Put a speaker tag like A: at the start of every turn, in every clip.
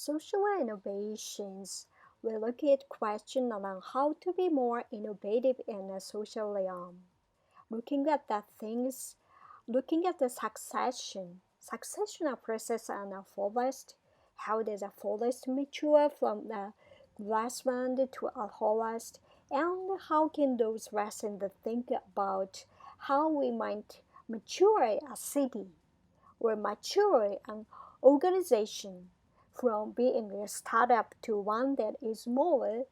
A: social innovations, we look at questions around how to be more innovative in a social realm. Looking at the things, looking at the succession of process on a forest. How does a forest mature from the grassland to a forest? And how can those lessons think about how we might mature a city or mature an organization from being a startup to one that is more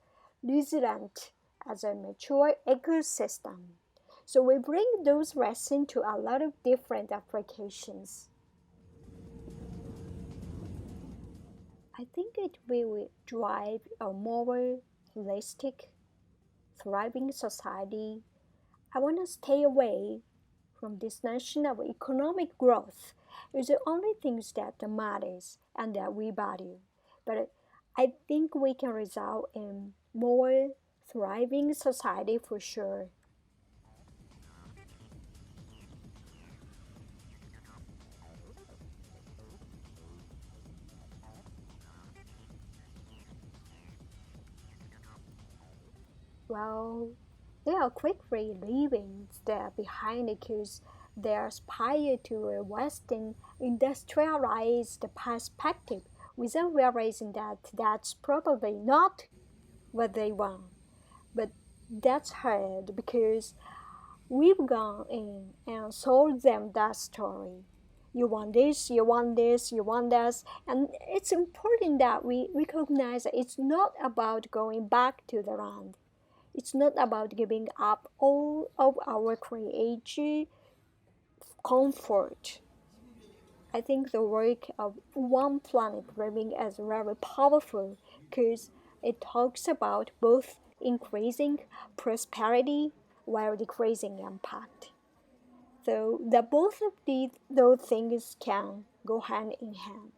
A: resilient as a mature ecosystem. So we bring those lessons to a lot of different applications. I think it will drive a more holistic, thriving society. I want to stay away from this notion of economic growth is the only things that matters and that we value. But I think we can result in more thriving society for sure. Well, they are quickly leaving that behind because they aspire to a Western industrialized perspective without realizing that that's probably not what they want. But that's hard because we've gone in and sold them that story. You want this, you want this, you want that. And it's important that we recognize that it's not about going back to the land. It's not about giving up all of our creative comfort. I think the work of One Planet Living is very powerful because it talks about both increasing prosperity while decreasing impact. So that both of those things can go hand in hand.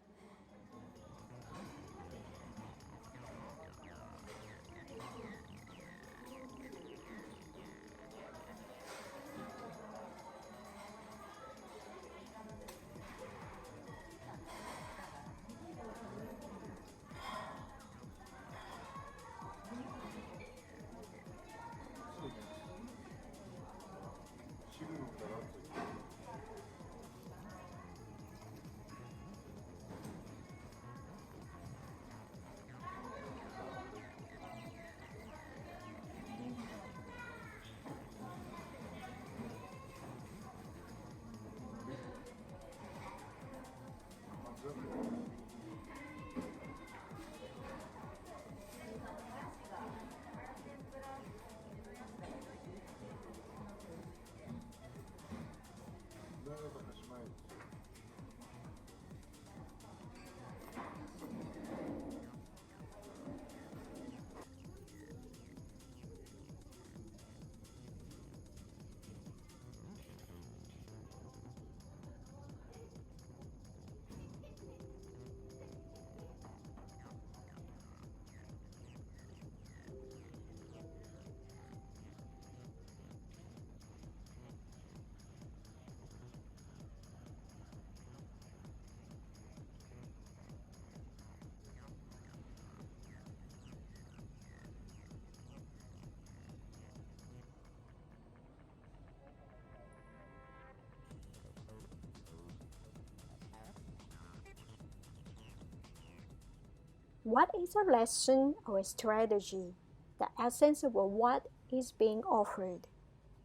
A: What is a lesson or a strategy? The essence of what is being offered.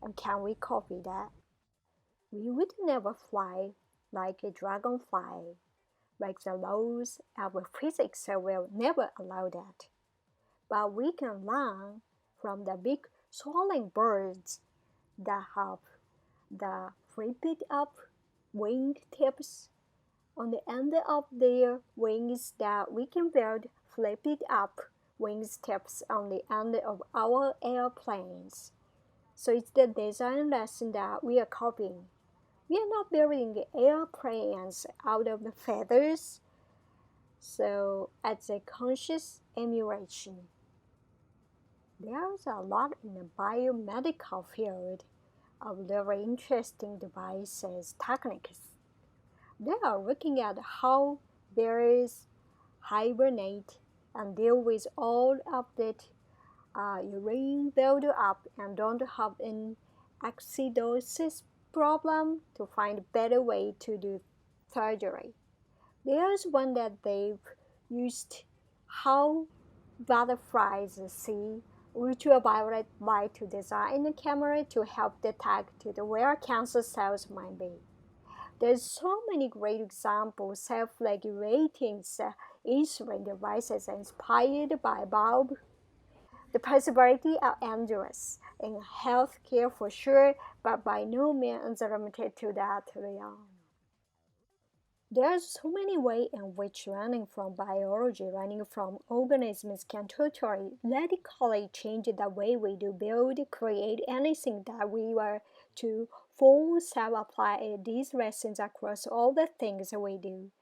A: And can we copy that? We would never fly like a dragonfly, like the laws of physics will never allow that. But we can learn from the big soaring birds that have the flipped up wing tips on the end of their wings that we can build flipped up wings tips on the end of our airplanes. So it's the design lesson that we are copying. We are not building airplanes out of the feathers, so it's a conscious emulation. There's a lot in the biomedical field of very interesting devices techniques. They are looking at how berries hibernate, and deal with all of that urine build-up and don't have an acidosis problem to find a better way to do surgery. There's one that they've used how butterflies see ultraviolet light to design a camera to help detect where cancer cells might be. There's so many great examples, self-regulating insulin devices inspired by bulb. The possibilities are endless in healthcare for sure, but by no means limited to that realm. There's so many ways in which learning from biology, learning from organisms can totally radically change the way we do build, create anything that we were to full self-apply these lessons across all the things we do.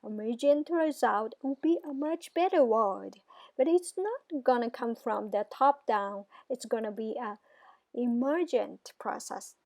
A: Emergent result will be a much better world, but it's not gonna come from the top down. It's gonna be a emergent process